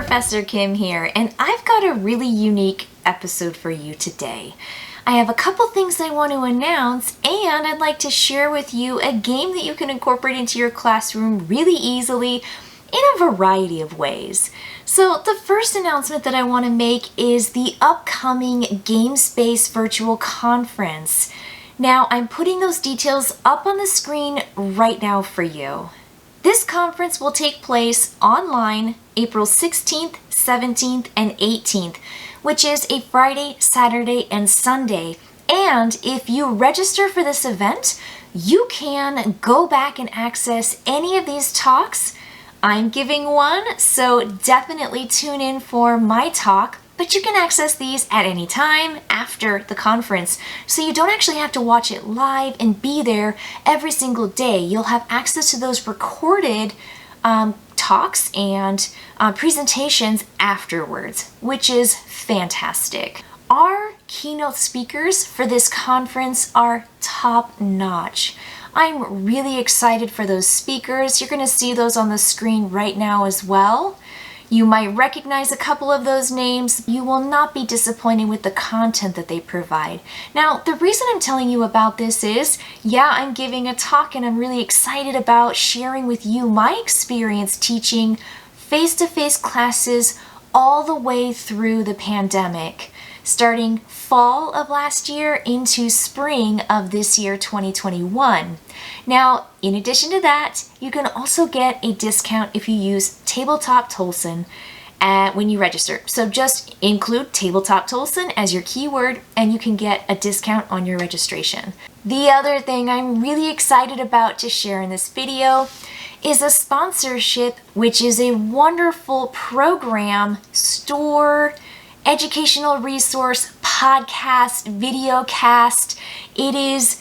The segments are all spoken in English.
Professor Kim here, and I've got a really unique episode for you today. I have a couple things I want to announce, and I'd like to share with you a game that you can incorporate into your classroom really easily in a variety of ways. So the first announcement that I want to make is the upcoming GameSpace virtual conference. Now, I'm putting those details up on the screen right now for you. This conference will take place online April 16th, 17th, and 18th, which is a Friday, Saturday, and Sunday. And if you register for this event, you can go back and access any of these talks. I'm giving one, so definitely tune in for my talk, but you can access these at any time after the conference. So you don't actually have to watch it live and be there every single day. You'll have access to those recorded talks and presentations afterwards, which is fantastic. Our keynote speakers for this conference are top-notch. I'm really excited for those speakers. You're going to see those on the screen right now as well. You might recognize a couple of those names. You will not be disappointed with the content that they provide. Now, the reason I'm telling you about this is, yeah, I'm giving a talk and I'm really excited about sharing with you my experience teaching face-to-face classes all the way through the pandemic, starting fall of last year into spring of this year, 2021. Now, in addition to that, you can also get a discount if you use Tabletop Tolson when you register. So just include Tabletop Tolson as your keyword and you can get a discount on your registration. The other thing I'm really excited about to share in this video is a sponsorship, which is a wonderful program, store, educational resource, podcast, videocast. It is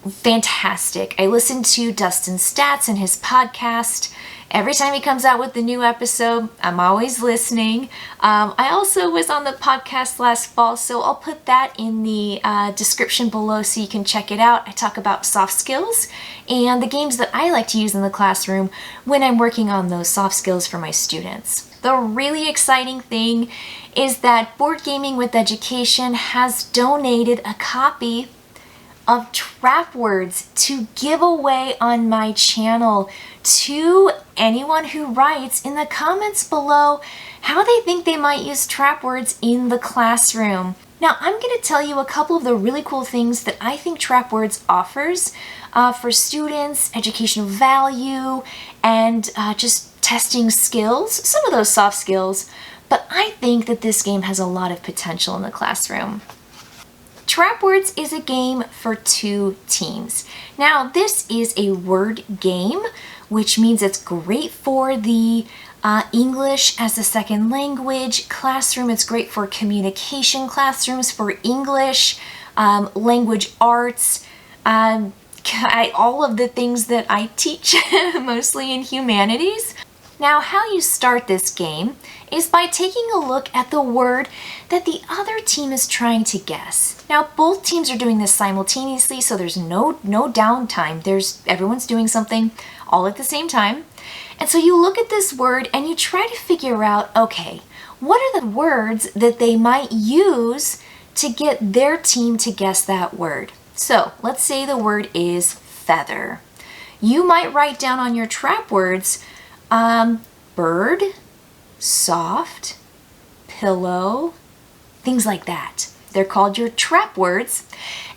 fantastic. I listen to Dustin Stats and his podcast. Every time he comes out with the new episode, I'm always listening. I also was on the podcast last fall, so I'll put that in the description below so you can check it out. I talk about soft skills and the games that I like to use in the classroom when I'm working on those soft skills for my students. The really exciting thing is that Board Gaming with Education has donated a copy of Trapwords to give away on my channel to anyone who writes in the comments below how they think they might use Trapwords in the classroom. Now, I'm going to tell you a couple of the really cool things that I think Trapwords offers for students, educational value, and just testing skills, some of those soft skills, but I think that this game has a lot of potential in the classroom. Trapwords is a game for 2 teams. Now, this is a word game, which means it's great for the English as a second language classroom. It's great for communication classrooms, for English, language arts, all of the things that I teach, mostly in humanities. Now, how you start this game is by taking a look at the word that the other team is trying to guess. Now, both teams are doing this simultaneously, so there's no downtime. Everyone's doing something all at the same time. And so you look at this word and you try to figure out, okay, what are the words that they might use to get their team to guess that word? So let's say the word is feather. You might write down on your Trapwords bird, soft, pillow, things like that. They're called your Trapwords.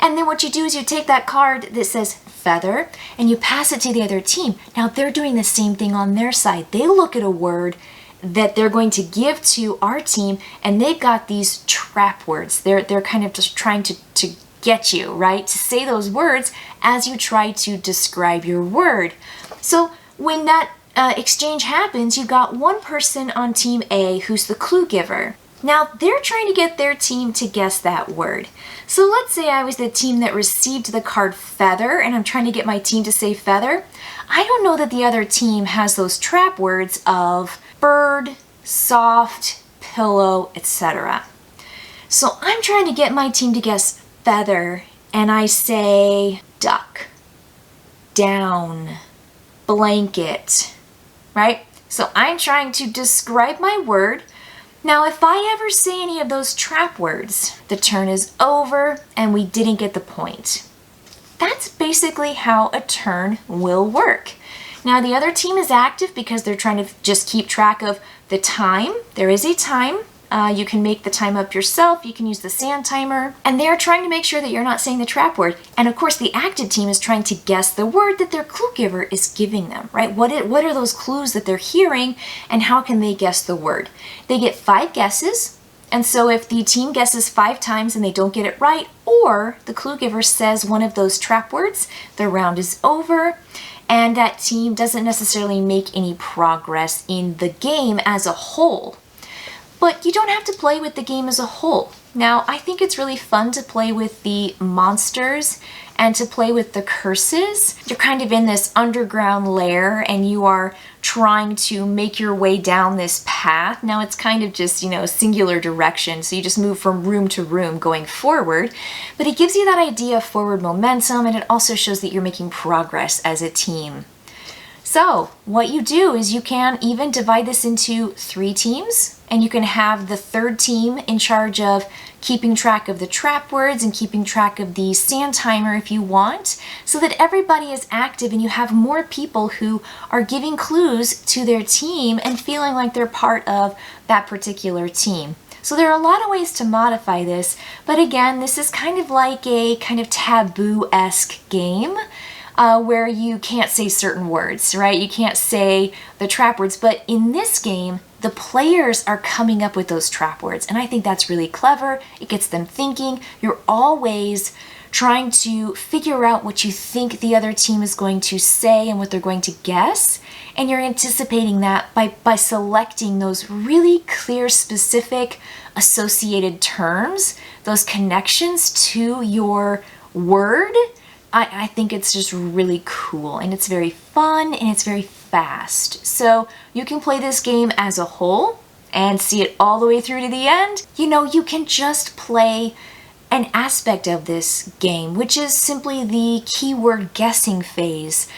And then what you do is you take that card that says feather and you pass it to the other team. Now they're doing the same thing on their side. They look at a word that they're going to give to our team and they've got these Trapwords. They're kind of just trying to get you, right? To say those words as you try to describe your word. So when that exchange happens, you've got one person on team A who's the clue giver. Now they're trying to get their team to guess that word. So let's say I was the team that received the card feather and I'm trying to get my team to say feather. I don't know that the other team has those Trapwords of bird, soft, pillow, etc. So I'm trying to get my team to guess feather and I say duck, down, blanket, right? So I'm trying to describe my word Now, if I ever say any of those trap words, the turn is over and we didn't get the point. That's basically how a turn will work. Now, the other team is active because they're trying to just keep track of the time. There is a time. You can make the time up yourself. You can use the sand timer. And they're trying to make sure that you're not saying the trap word. And of course, the active team is trying to guess the word that their clue giver is giving them, right? What are those clues that they're hearing and how can they guess the word? They get 5 guesses. And so if the team guesses 5 times and they don't get it right, or the clue giver says one of those trap words, the round is over. And that team doesn't necessarily make any progress in the game as a whole. But you don't have to play with the game as a whole. Now, I think it's really fun to play with the monsters and to play with the curses. You're kind of in this underground lair and you are trying to make your way down this path. Now it's kind of just, singular direction, so you just move from room to room going forward. But it gives you that idea of forward momentum, and it also shows that you're making progress as a team. So what you do is you can even divide this into 3 teams, and you can have the third team in charge of keeping track of the trap words and keeping track of the sand timer if you want, so that everybody is active and you have more people who are giving clues to their team and feeling like they're part of that particular team. So there are a lot of ways to modify this, but again, this is kind of like a kind of taboo-esque game. Where you can't say certain words, right? You can't say the trap words, but in this game, the players are coming up with those trap words, and I think that's really clever. It gets them thinking. You're always trying to figure out what you think the other team is going to say and what they're going to guess, and you're anticipating that by selecting those really clear, specific, associated terms, those connections to your word. I think it's just really cool, and it's very fun and it's very fast. So you can play this game as a whole and see it all the way through to the end. You can just play an aspect of this game, which is simply the keyword guessing phase,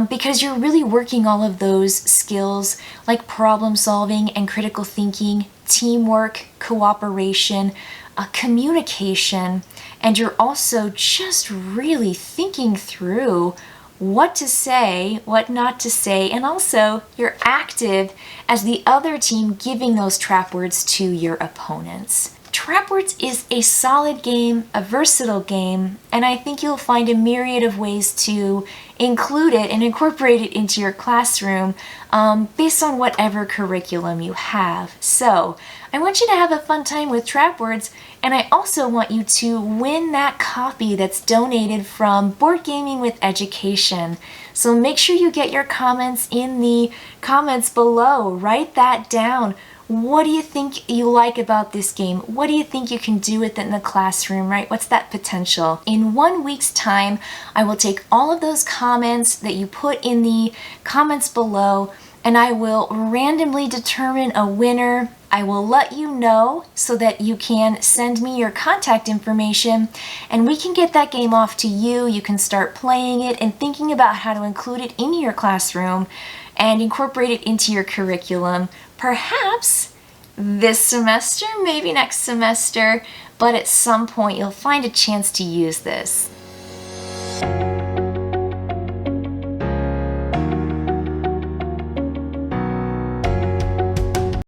because you're really working all of those skills like problem solving and critical thinking, teamwork, cooperation, communication, and you're also just really thinking through what to say, what not to say, and also you're active as the other team giving those trap words to your opponents. Trapwords is a solid game, a versatile game, and I think you'll find a myriad of ways to include it and incorporate it into your classroom based on whatever curriculum you have. So I want you to have a fun time with Trapwords, and I also want you to win that copy that's donated from Board Gaming with Education. So make sure you get your comments in the comments below. Write that down. What do you think you like about this game? What do you think you can do with it in the classroom, right? What's that potential? In 1 week's time, I will take all of those comments that you put in the comments below, and I will randomly determine a winner. I will let you know so that you can send me your contact information and we can get that game off to you. You can start playing it and thinking about how to include it in your classroom and incorporate it into your curriculum. Perhaps this semester, maybe next semester, but at some point you'll find a chance to use this.